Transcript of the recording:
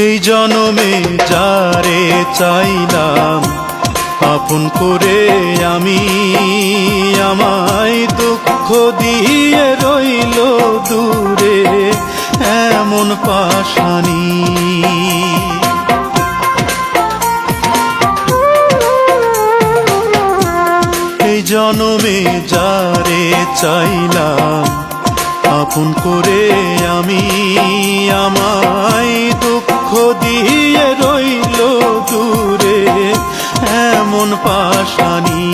এই জনমে যারে চাইলাম আপন করে আমি, আমায় দুঃখ দিয়ে রইল দূরে এমন পাশানি। এই জনমে যারে চাইলাম আপন করে আমি, আমায় দুঃখ দিয়ে রইল দূরে এমন পাশানি।